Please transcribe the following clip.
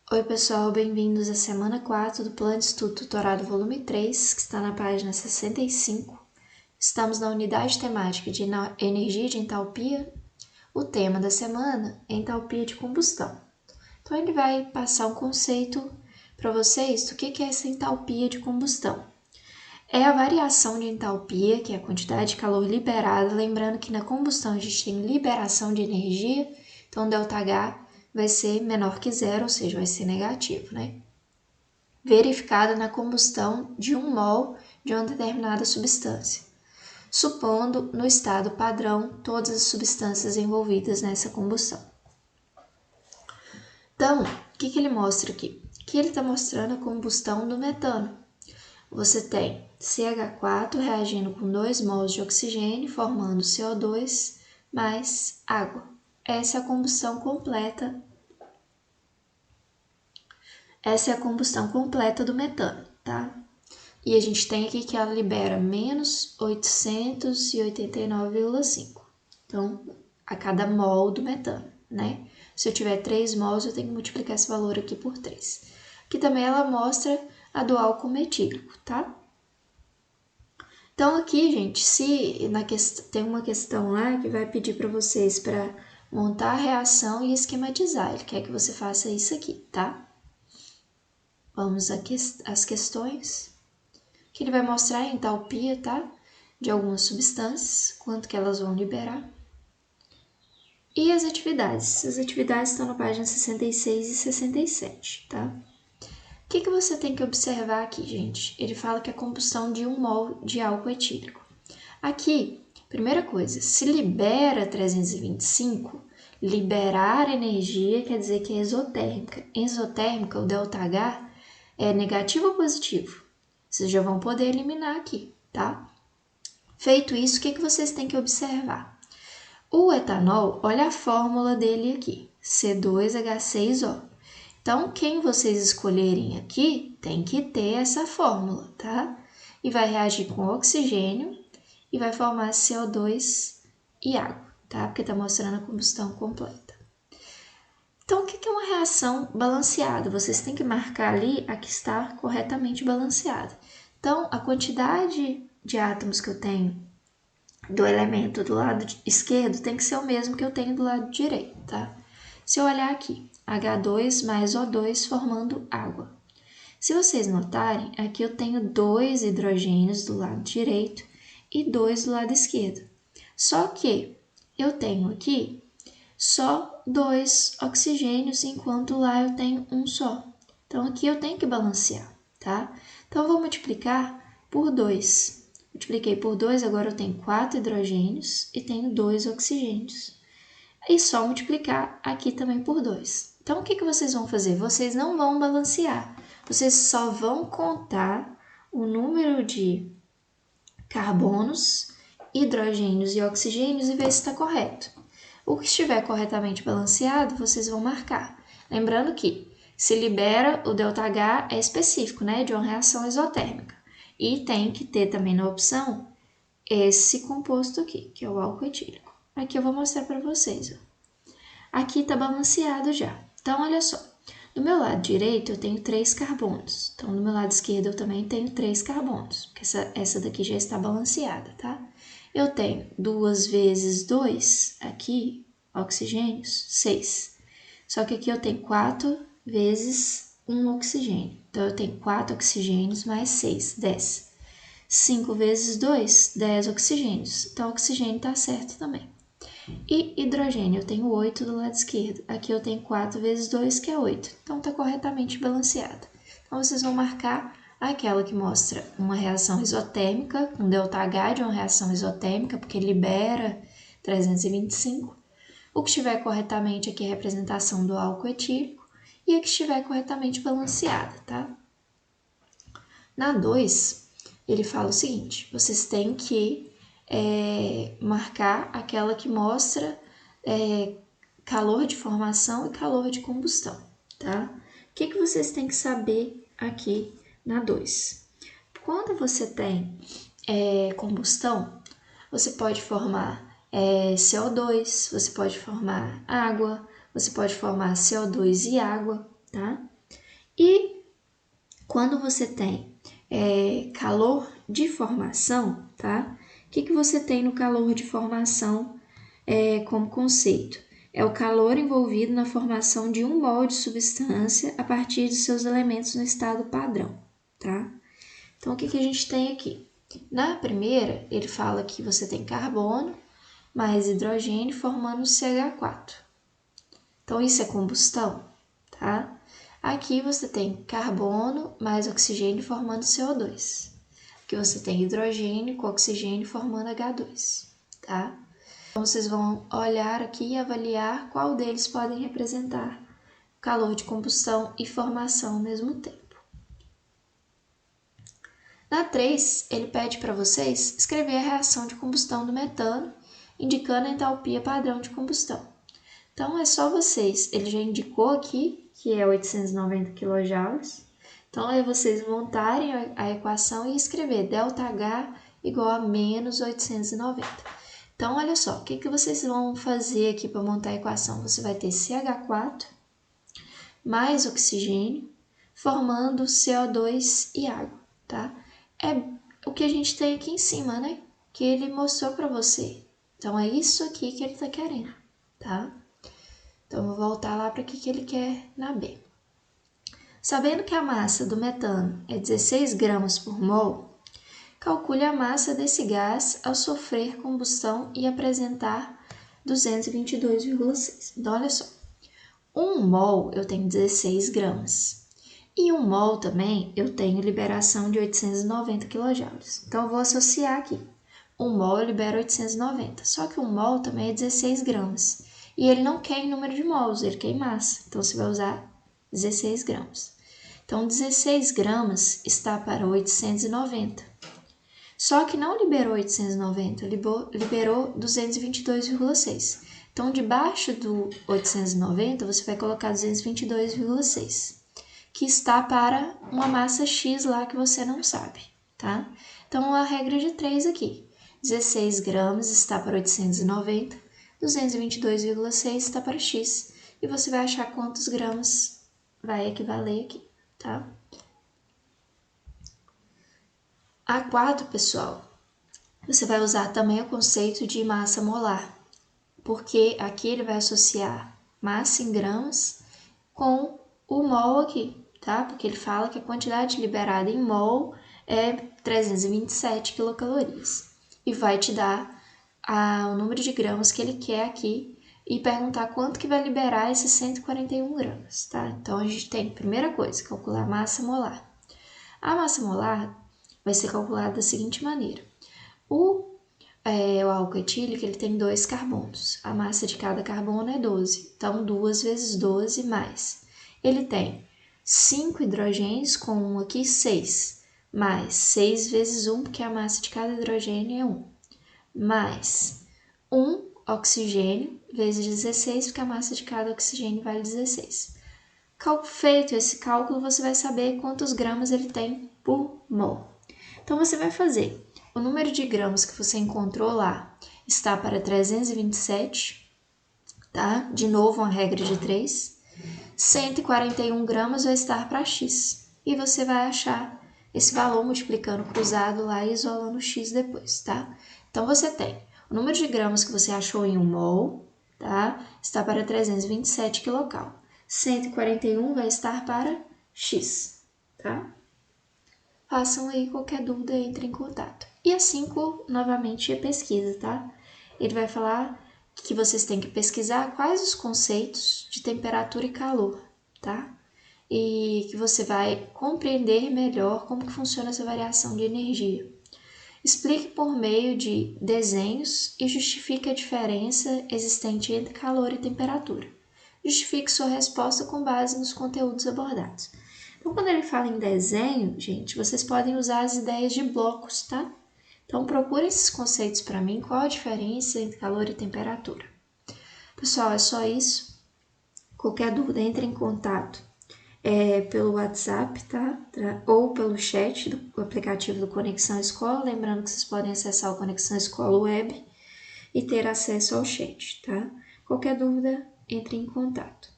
Oi pessoal, bem-vindos à semana 4 do Plano de Estudo Tutorado volume 3, que está na página 65. Estamos na unidade temática de energia de entalpia. O tema da semana é entalpia de combustão. Então ele vai passar um conceito para vocês do que é essa entalpia de combustão. É a variação de entalpia, que é a quantidade de calor liberada, lembrando que na combustão a gente tem liberação de energia, então ΔH vai ser menor que zero, ou seja, vai ser negativo, né? Verificada na combustão de 1 mol de uma determinada substância, supondo no estado padrão todas as substâncias envolvidas nessa combustão. Então, o que ele mostra aqui? Que ele está mostrando a combustão do metano. Você tem CH4 reagindo com 2 mols de oxigênio, formando CO2 mais água. Essa é a combustão completa. Essa é a combustão completa do metano, tá? E a gente tem aqui que ela libera menos 889,5. Então, a cada mol do metano, né? Se eu tiver 3 mols, eu tenho que multiplicar esse valor aqui por 3. Aqui também ela mostra a do álcool metílico, tá? Então, aqui, gente, se tem uma questão lá que vai pedir para vocês para montar a reação e esquematizar. Ele quer que você faça isso aqui, tá? Vamos às questões. Que ele vai mostrar a entalpia, tá? De algumas substâncias, quanto que elas vão liberar. E as atividades. As atividades estão na página 66 e 67, tá? O que você tem que observar aqui, gente? Ele fala que é a combustão de 1 mol de álcool etílico. Aqui, primeira coisa, se libera 325, liberar energia quer dizer que é exotérmica. Exotérmica, o ΔH, é negativo ou positivo? Vocês já vão poder eliminar aqui, tá? Feito isso, o que vocês têm que observar? O etanol, olha a fórmula dele aqui, C2H6O. Então, quem vocês escolherem aqui tem que ter essa fórmula, tá? E vai reagir com oxigênio e vai formar CO2 e água, tá? Porque está mostrando a combustão completa. Então, o que é uma reação balanceada? Vocês têm que marcar ali a que está corretamente balanceada. Então, a quantidade de átomos que eu tenho do elemento do lado esquerdo tem que ser o mesmo que eu tenho do lado direito, tá? Se eu olhar aqui, H2 mais O2 formando água. Se vocês notarem, aqui eu tenho 2 hidrogênios do lado direito e 2 do lado esquerdo. Só que eu tenho aqui só 2 oxigênios, enquanto lá eu tenho um só. Então, aqui eu tenho que balancear, tá? Então, eu vou multiplicar por 2. Multipliquei por 2, agora eu tenho 4 hidrogênios e tenho 2 oxigênios. E só multiplicar aqui também por 2. Então, o que vocês vão fazer? Vocês não vão balancear. Vocês só vão contar o número de carbonos, hidrogênios e oxigênios e ver se está correto. O que estiver corretamente balanceado, vocês vão marcar. Lembrando que se libera o ΔH é específico, né, de uma reação exotérmica. E tem que ter também na opção esse composto aqui, que é o álcool etílico. Aqui eu vou mostrar para vocês. Ó. Aqui está balanceado já. Então, olha só. Do meu lado direito, eu tenho 3 carbonos. Então, do meu lado esquerdo, eu também tenho 3 carbonos. Porque essa daqui já está balanceada, tá? Eu tenho 2 vezes 2, aqui, oxigênios, 6. Só que aqui eu tenho 4 vezes 1 oxigênio. Então, eu tenho 4 oxigênios mais 6, 10. 5 vezes 2, 10 oxigênios. Então, o oxigênio está certo também. E hidrogênio, eu tenho 8 do lado esquerdo. Aqui eu tenho 4 vezes 2, que é 8. Então, está corretamente balanceado. Então, vocês vão marcar aquela que mostra uma reação isotérmica, um ΔH de uma reação isotérmica, porque libera 325. O que estiver corretamente aqui é a representação do álcool etílico e a que estiver corretamente balanceada, tá? Na 2, ele fala o seguinte, vocês têm que marcar aquela que mostra calor de formação e calor de combustão, tá? O que vocês têm que saber aqui na 2? Quando você tem combustão, você pode formar CO2, você pode formar água, você pode formar CO2 e água, tá? E quando você tem calor de formação, tá? O que você tem no calor de formação como conceito? É o calor envolvido na formação de um mol de substância a partir de seus elementos no estado padrão, tá? Então, o que a gente tem aqui? Na primeira, ele fala que você tem carbono mais hidrogênio formando CH4. Então, isso é combustão, tá? Aqui você tem carbono mais oxigênio formando CO2. Aqui você tem hidrogênio com oxigênio formando H2, tá? Então, vocês vão olhar aqui e avaliar qual deles podem representar calor de combustão e formação ao mesmo tempo. Na 3, ele pede para vocês escrever a reação de combustão do metano, indicando a entalpia padrão de combustão. Então, é só vocês, ele já indicou aqui que é 890 kJ, então é vocês montarem a equação e escrever ΔH igual a menos 890. Então, olha só, o que vocês vão fazer aqui para montar a equação? Você vai ter CH4 mais oxigênio, formando CO2 e água, tá? É o que a gente tem aqui em cima, né? Que ele mostrou para você. Então, é isso aqui que ele está querendo, tá? Então, vou voltar lá para o que ele quer na B. Sabendo que a massa do metano é 16 gramas por mol, calcule a massa desse gás ao sofrer combustão e apresentar 222,6. Então, olha só. 1 mol eu tenho 16 gramas. E 1 mol também eu tenho liberação de 890 kJ. Então, eu vou associar aqui. 1 mol eu libero 890. Só que 1 mol também é 16 gramas. E ele não quer em número de mols, ele quer em massa. Então, você vai usar 16 gramas. Então, 16 gramas está para 890. Só que não liberou 890, liberou 222,6. Então, debaixo do 890, você vai colocar 222,6, que está para uma massa X lá que você não sabe, tá? Então, a regra de 3 aqui. 16 gramas está para 890, 222,6 está para X. E você vai achar quantos gramas vai equivaler aqui, tá? A4, pessoal, você vai usar também o conceito de massa molar, porque aqui ele vai associar massa em gramas com o mol aqui, tá? Porque ele fala que a quantidade liberada em mol é 327 quilocalorias. E vai te dar o número de gramas que ele quer aqui e perguntar quanto que vai liberar esses 141 gramas, tá? Então, a gente tem, primeira coisa, calcular a massa molar. A massa molar vai ser calculada da seguinte maneira. O álcool etílico ele tem 2 carbonos. A massa de cada carbono é 12. Então, 2 vezes 12 mais. Ele tem 5 hidrogênios com 1 aqui, 6. Mais 6 vezes 1, porque a massa de cada hidrogênio é 1. Mais 1 oxigênio vezes 16, porque a massa de cada oxigênio vale 16. Feito esse cálculo, você vai saber quantos gramas ele tem por mol. Então, você vai fazer o número de gramas que você encontrou lá está para 327, tá? De novo, uma regra de 3. 141 gramas vai estar para X. E você vai achar esse valor multiplicando cruzado lá e isolando X depois, tá? Então, você tem o número de gramas que você achou em 1 mol, tá? Está para 327 quilocal. 141 vai estar para X, tá? Façam aí qualquer dúvida, entre em contato. E a 5, novamente, é pesquisa, tá? Ele vai falar que vocês têm que pesquisar quais os conceitos de temperatura e calor, tá? E que você vai compreender melhor como que funciona essa variação de energia. Explique por meio de desenhos e justifique a diferença existente entre calor e temperatura. Justifique sua resposta com base nos conteúdos abordados. Então, quando ele fala em desenho, gente, vocês podem usar as ideias de blocos, tá? Então, procure esses conceitos para mim, qual a diferença entre calor e temperatura. Pessoal, é só isso. Qualquer dúvida, entre em contato pelo WhatsApp, tá? Ou pelo chat do aplicativo do Conexão Escola. Lembrando que vocês podem acessar o Conexão Escola Web e ter acesso ao chat, tá? Qualquer dúvida, entre em contato.